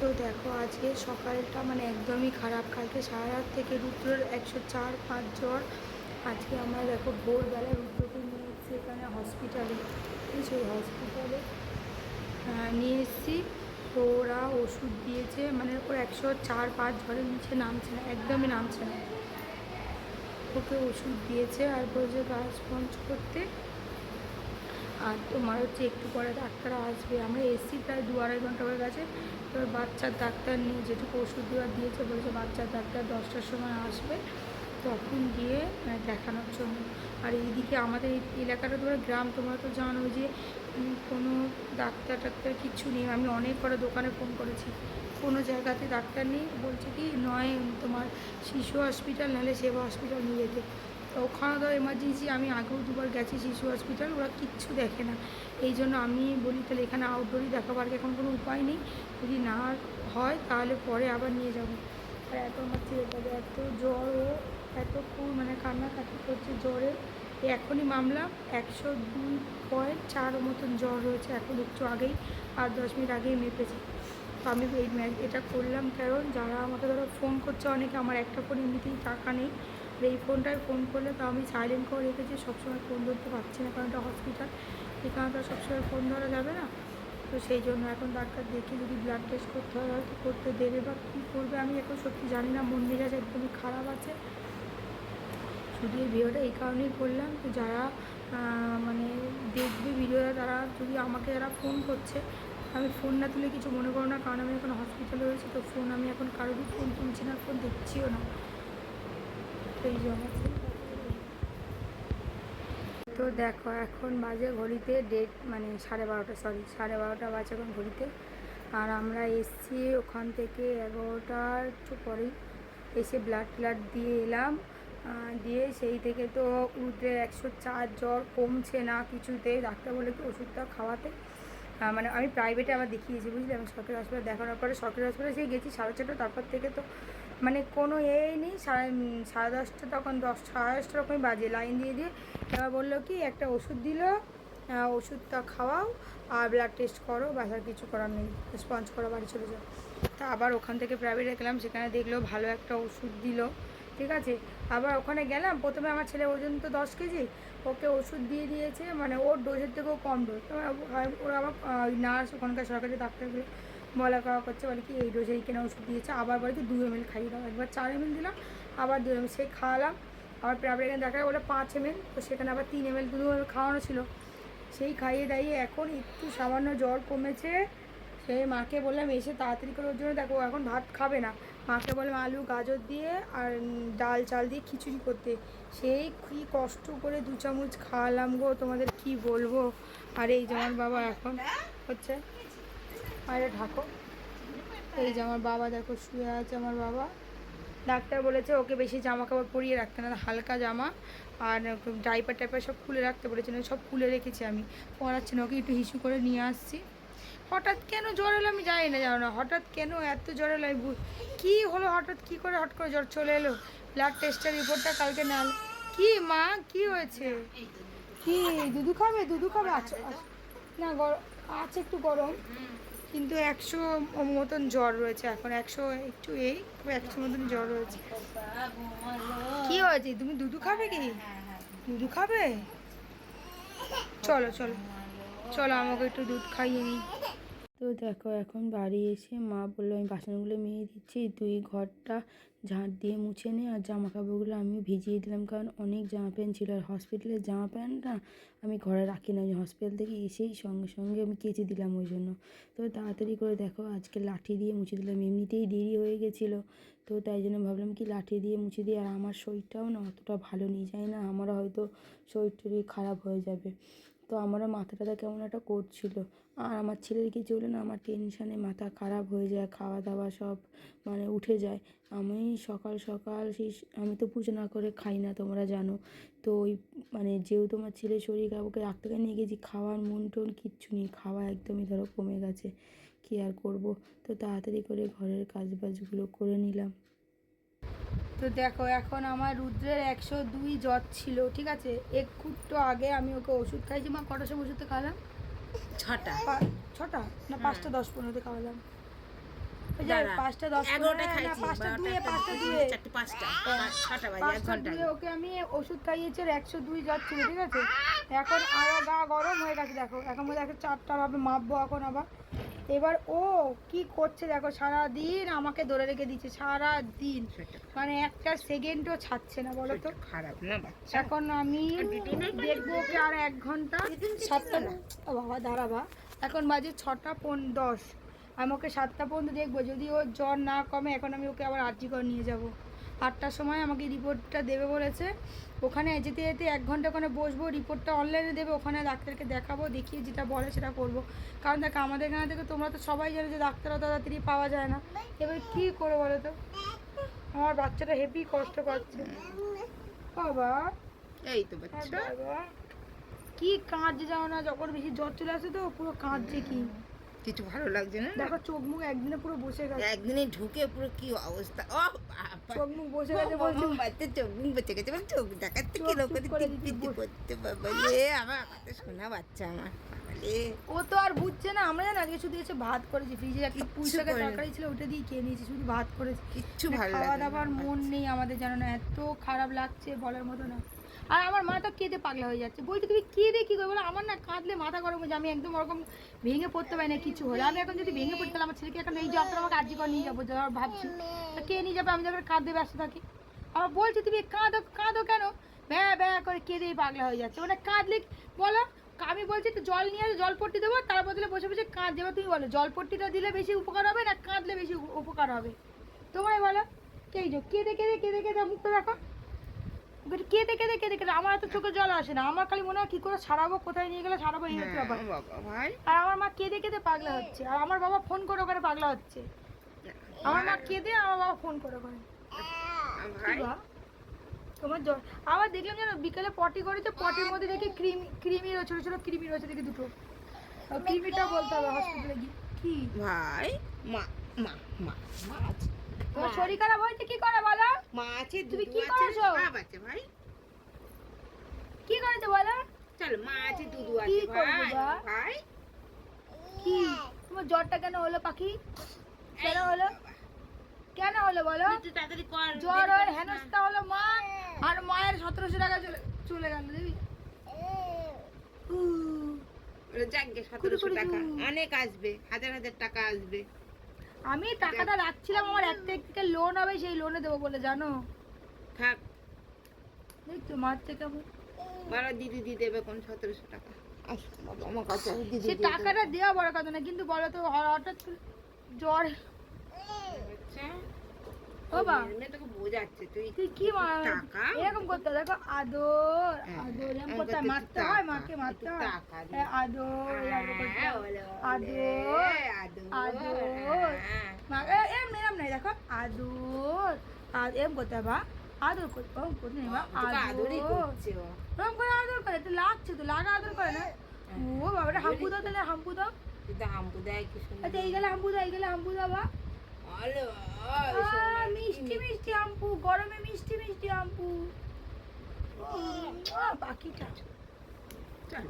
তো দেখো আজকে সকালটা মানে একদমই খারাপ। কালকে সারা রাত থেকে রুদ্রের 104-5 জ্বর। আজকে আমরা দেখো ভোরবেলায় রুদ্রকে নিয়ে এসেছি এখানে হসপিটালে। সেই হসপিটালে নিয়ে এসেছি। তো ওরা ওষুধ দিয়েছে, মানে ওর 104-5 জ্বরের নিচে নামছে না, একদমই নামছে না। ওকে ওষুধ দিয়েছে আর বলছে গা স্পঞ্জ করতে। আর তোমার হচ্ছে একটু পরে ডাক্তার আসবে। আমরা এসছি প্রায় 2-2.5 ঘন্টা হয়ে গেছে। এবার বাচ্চার ডাক্তার নিয়ে যেটুকু ওষুধ দেওয়ার দিয়েছে বলছে বাচ্চার ডাক্তার 10টার সময় আসবে, তখন গিয়ে দেখানোর জন্য। আর এইদিকে আমাদের এই এলাকাটা তোমার গ্রাম, তোমরা তো জানো যে কোনো ডাক্তার কিচ্ছু নেই। আমি অনেক বড় দোকানে ফোন করেছি, কোনো জায়গাতে ডাক্তার নেই। বলছে কি নয় তোমার শিশু হসপিটাল, নাহলে সেবা হসপিটাল নিয়ে যেতে। তো ওখানে তো এমার্জেন্সি আমি আগেও 2বার গেছি শিশু হসপিটাল, ওরা কিচ্ছু দেখে না। এই জন্য আমি বলি তাহলে এখানে আউটডোরই দেখাবো, আর এখন কোনো উপায় নেই। যদি না হয় তাহলে পরে আবার নিয়ে যাব। আর এত আমার ছেলেটাকে এত জ্বর, ও এত মানে কান্নাকাটি করছে জ্বরে। এখনই মামলাম 102.4 মতন জ্বর হয়েছে, এখন একটু আগেই 8-10 মিনিট আগেই মেপেছে। তো আমি এই এটা করলাম কারণ যারা আমাকে ধরো ফোন করছে অনেকে, আমার একটা ফোন এমনিতেই টাকা নেই। আর এই ফোনটায় ফোন করলে তো আমি সাইলেন্ট করে রেখেছি, সবসময় ফোন ধরতে পারছি না, কারণ এটা হসপিটাল, এখানে তো সবসময় ফোন ধরা যাবে না। তো সেই জন্য এখন ডাক্তার দেখে যদি ব্লাড টেস্ট করতে হয় হয়তো করতে দেবে, বা কী করবে আমি এখন সত্যি জানি না। মন মেজাজ একদমই খারাপ আছে। শুধু এই ভিডিওটা এই কারণেই করলাম, তো যারা মানে দেখবে ভিডিওটা, তারা যদি আমাকে যারা ফোন করছে, আমি ফোন না তুলে কিছু মনে করো না, কারণ আমি এখন হসপিটালে রয়েছি। তো ফোন আমি এখন কারোরই ফোন তুলছি না, ফোন দেখছিও না। তো এই জন্য তো দেখো এখন বাজে ঘড়িতে মানে 12:30, 12:30 বাজে এখন ঘড়িতে। আর আমরা এসছি ওখান থেকে 11টার একটু পরেই এসে ব্লাড দিয়ে এলাম। দিয়ে সেই থেকে তো রুদ্রের 104 জ্বর, কমছে না কিছুতেই। ডাক্তার বলে কি ওষুধটা খাওয়াতে। মানে আমি প্রাইভেটে আবার দেখিয়েছি, বুঝলি। আমি সরকারি হসপিটাল দেখানোর পরে সরকারি হসপিটালে সেই গেছি 4:30, তারপর থেকে তো মানে কোনো নেই। 10:30 তখন 10, 10:30 রকমই বাজে। লাইন দিয়ে এবার বললো কি একটা ওষুধ দিল, ওষুধটা খাওয়াও আর ব্লাড টেস্ট করো, বাসার কিছু করার নেই, স্পঞ্জ করো, বাড়ি চলে যাও। তা আবার ওখান থেকে প্রাইভেটে গেলাম, সেখানে দেখলো ভালো একটা ওষুধ দিল, ঠিক আছে। আবার ওখানে গেলাম, প্রথমে আমার ছেলে ওজন তো 10 কেজি, ওকে ওষুধ দিয়ে দিয়েছে, মানে ওর ডোজের থেকেও কম ডোজ। ওরা আবার নার্স ওখানকার সরকারি ডাক্তারগুলো বলা কওয়া করছে, বলে কি এই ডোজেই কেনা ওষুধ দিয়েছে। আবার বলে কি 2 ml খাইয়ে দাও। একবার 4 ml দিলাম, আবার 2 ml সেই খাওয়ালাম। আবার প্রাইভেট এখানে দেখা বলে 5 ml, তো সেখানে আবার 3 ml 2 ml খাওয়ানো ছিল। সেই খাইয়ে দাইয়ে এখন একটু সামান্য জ্বর কমেছে। সেই মাকে বললাম এসে তাড়াতাড়ি করে ওর জন্য, দেখো এখন ভাত খাবে না, মাকে বললাম আলু গাজর দিয়ে আর ডাল চাল দিয়ে খিচুড়ি করতে। সেই কী কষ্ট করে 2 চামচ খাওয়ালাম গো, তোমাদের কি বলবো। আর এই যে আমার বাবা এখন হচ্ছে, আরে ঢাকো। এই যে আমার বাবা দেখো শুয়ে আছে। আমার বাবা ডাক্তার বলেছে ওকে বেশি জামা কাপড় পরিয়ে রাখতে না, হালকা জামা আর ডাইপার টাইপার সব খুলে রাখতে বলেছে। সব খুলে রেখেছি, আমি পড়াচ্ছি না, ওকে একটু হিসু করে নিয়ে আসছি। হঠাৎ কেন জ্বর এলো আমি জানি না, জানো না হঠাৎ কেন এত জ্বর এলো। কী হলো হঠাৎ, কী করে হট করে জ্বর চলে এলো। ব্লাড টেস্টের রিপোর্টটা কালকে না। কি মা কি হয়েছে? কি দুধু খাবে? দুধু খাবে? আচ্ছা না, গরম আছে, একটু গরম, কিন্তু 100 মতন জ্বর রয়েছে এখন। 100 একটু 100 মতন জ্বর রয়েছে। কি হয়েছে? তুমি দুধু খাবে কি? দুধু খাবে? চলো চলো চলো, আমাকে একটু দুধ খাইয়ে নিই। তো দেখো এখন বাড়ি এসে মা বললো আমি বাসনগুলো মেজে দিচ্ছি, তুই ঘরটা ঝাঁট দিয়ে মুছে নে, আর জামা কাপড়গুলো আমিও ভিজিয়ে দিলাম, কারণ অনেক জামা প্যান্ট ছিল। আর হসপিটালের জামা প্যান্টটা আমি ঘরে রাখি না, হসপিটাল থেকে এসেই সঙ্গে সঙ্গে আমি কেচে দিলাম ওই জন্য। তো তাড়াতাড়ি করে দেখো আজকে লাঠি দিয়ে মুছে দিলাম, এমনিতেই দেরি হয়ে গেছিলো। তো তাই জন্য ভাবলাম কি লাঠি দিয়ে মুছে দিই। আর আমার শরীরটাও না অতটা ভালো নেই, জানি না আমারও হয়তো শরীর টরীর খারাপ হয়ে যাবে। তো আমারও মাথাটা কেমন একটা করছিল। আর আমার ছেলের কিছু হলে না আমার টেনশানে মাথা খারাপ হয়ে যায়, খাওয়া দাওয়া সব মানে উঠে যায়। আমি সকাল সকাল আমি তো পুজো না করে খাই না, তোমরা জানো। তো ওই মানে যেহেতু আমার ছেলের শরীর খারাপ, ওকে ডাক্তারকে নিয়ে গেছি, খাওয়ার মন টন কিচ্ছু নেই, খাওয়া একদমই ধরো কমে গেছে, কী আর করবো। তো তাড়াতাড়ি করে ঘরের কাজবাজগুলো করে নিলাম। তো দেখো এখন আমার রুদ্রের 102 জ্বর ছিল, ঠিক আছে। একটু আগে আমি ওকে ওষুধ খাইছি। মা কটার সময় ওষুধটা খাওয়ালাম? 6টা না 5টা 10-15 খাওয়ালাম। ওই দাঁড়া, 5টা 10 11টায় না, খাইছি, 5টা 2 12টা, 5টা 2 4টে, 5টা, 6টা বাজে, 1 5টা ঘন্টা 2 আগে। ওকে আমি ওষুধ খাইয়েছি আর 102 যাচ্ছিল, ঠিক আছে। এখন আরো গা গরম হয়ে গেছে, দেখো এখন মধ্যে 4টা ভাবে মাপবো এখন আবার। এবার ও কি করছে দেখো, সারা দিন আমাকে ধরে রেখে দিচ্ছে, সারা দিন, মানে একটা সেকেন্ডও ছাড়ছে না, বলো তো। খারাপ না বাচ্চা? এখন আমি দেখবো ওকে আর 1 ঘন্টা, 7টা, ও বাবা দাঁড়াবা, এখন বাজে 6টা 10, আমি ওকে 7টা পর্যন্ত দেখবো। যদি ওর জ্বর না কমে এখন আমি ওকে আবার আরজিকর নিয়ে যাব। 8টার সময় আমাকে রিপোর্টটা দেবে বলেছে, ওখানে যেতে যেতে 1 ঘন্টা ওখানে বসবো, রিপোর্টটা অনলাইনে দেবে, ওখানে ডাক্তারকে দেখাবো, দেখিয়ে যেটা বলে সেটা করবো। কারণ দেখো আমাদের এখানে থেকে তোমরা তো সবাই জানো যে ডাক্তারও তাড়াতাড়ি পাওয়া যায় না। এবার কী করে বলো তো, আমার বাচ্চাটা হেভি কষ্ট পাচ্ছে বাবা। এই তো বাচ্চা। বাবা কি কাঁদছে জানো না, যখন বেশি জ্বর চলে আসে তো পুরো কাঁদছে, কি কিছু ভালো লাগছে না? দেখো চোখ মুখ একদিনে পুরো বসে গেছে, একদিনে ঢুকে পুরো কি অবস্থা। ও বাবা, চোখ মুখ বসে গেছে বলছে। বাচ্চা চোখ মুখ বেঁচে গেছে, মানে চোখ দেখাচ্ছে কি লোক টিপ করতে, বাবা রে আমার কত সোনা বাচ্চা আমার, বাবা রে। ও তো আর বুঝছে না, আমরা জানি আজকে শুধু এসে ভাত করেছি, ফ্রিজে একটা পুঁই শাকের তরকারি ছিল ওটা দিয়ে খেয়ে নিয়েছি, শুধু ভাত করেছি, কিচ্ছু মানে ভালো খাওয়া লাগে না দাওয়ার মন নেই আমাদের, জানো না, এত খারাপ লাগছে বলার মতো না। আর আমার মাথা কেঁদে পাগলা হয়ে যাচ্ছে, বলছে তুমি কেঁদে কী করবে, বলো আমার না কাঁদলে মাথা গরম হয়ে যায়, আমি একদম ওরকম ভেঙে পড়তে পারি না কিছু হলে। আমি এখন যদি ভেঙে পড়তে তাহলে আমার ছেলেকে এখন এই জবটা আমাকে আরজিকর নিয়ে যাবো, যাওয়ার ভাবছি, তা কে নিয়ে যাবে, আমি যখন কাঁদতে ব্যস্ত থাকি। আমার বলছে তুমি কাঁদো কাঁদো কেন, ব্যা ব্যা করে কেঁদেই পাগলা হয়ে যাচ্ছে, মানে কাঁদলে বলো। আমি বলছি একটু জল নিয়ে আসো, জলপট্টি দেবো, তার বদলে বসে বসে কাঁদছে। এবার তুমি বলো জলপট্টিটা দিলে বেশি উপকার হবে না কাঁদলে বেশি উপকার হবে, তোমায় বলো। কেই যো কেঁদে কেঁদে কেঁদে কেঁদে মুখটা দেখো, কেঁদে কেঁদে কেঁদে কেঁদে আমার এত চোখে জল আসে না, আমার খালি মনে হয় কী করে সারাবো, কোথায় নিয়ে গেলে সারাবো, এই হচ্ছে ব্যাপার। বাবা ভাই, আর আমার মা কেঁদে কেঁদে পাগলা হচ্ছে, আর আমার বাবা ফোন করে ওখানে পাগলা হচ্ছে। আমার মা কেঁদে, আমার বাবা ফোন করে ওখানে। ভাই তোমার জ্বর আবার দেখলাম যেন বিকেলে পটি করেছে, পটির মধ্যে দেখি ক্রিমি রয়েছে, ছোটো ছোটো ক্রিমি রয়েছে দেখি দুটো, ক্রিমিটা বলতে হবে হসপিটালে গিয়ে। কি ভাই, মা মা মা মা আছে, তোমার শরীর খারাপ হয়েছে কি করে বলো, মা আছে, তুমি দুধু কি আছে, করেছো? সব আছে ভাই। কি করেছে বলো, চলো মা আছে, দুধু কি আছে করবো ভাই, বা? ভাই কি তোমার জ্বরটা কেন হলো পাখি, কেন হলো, কেন হলো বলো, একটু তাড়াতাড়ি কর, জ্বর হয় হেনস্থা হলো মা, আর মায়ের 1700 টাকা চলে গেল দেখবি। যাকে 1700 টাকা অনেক আসবে, হাজার হাজার টাকা আসবে। আমি টাকাটা রাখছিলাম আমার 1 তারিখ থেকে লোন হবে, সেই লোনে দেবো বলে, জানো। থাক, দেখছো মারছে কেমন, বড় দিদি দিয়ে দেবে কোন 1700 টাকা। আস বাবা আমার কাছে দিদি সে টাকাটা দেওয়া বড় কথা না, কিন্তু বলো তো হঠাৎ জ্বর। আচ্ছা ও বা এমনি তোকে বোঝাচ্ছে তুই তুই কি টাকা এরকম করতে হয়, দেখো আদর হ্যাঁ, আদর এরকম এরকম করতে হয়, করতে মারতে টাকা, হয়, মাকে মারতে একটু হয়, টাকা দিয়ে। হ্যাঁ, আদর এরকম করতে হয়। আদর আদর এরকম নাই, দেখো আদর আর এরকম করতে হয়, বা আদর করতে করতে নেই, বা আদরই আদর করছে ও। ওরকম করে আদর করে, একটু লাগছে তো লাগা আদর করে না। ও বাবাটা হাম্পু দাও, তাহলে হাম্পু দাও, কিন্তু হাম্পু দেয় কি সুন্দর। আচ্ছা এই গেলে হাম্পু দাও, এই গেলে হাম্পু দাও, বা আরে মিষ্টি মিষ্টি হাম্পু, গরমে মিষ্টি মিষ্টি হাম্পু, পাখিটা চল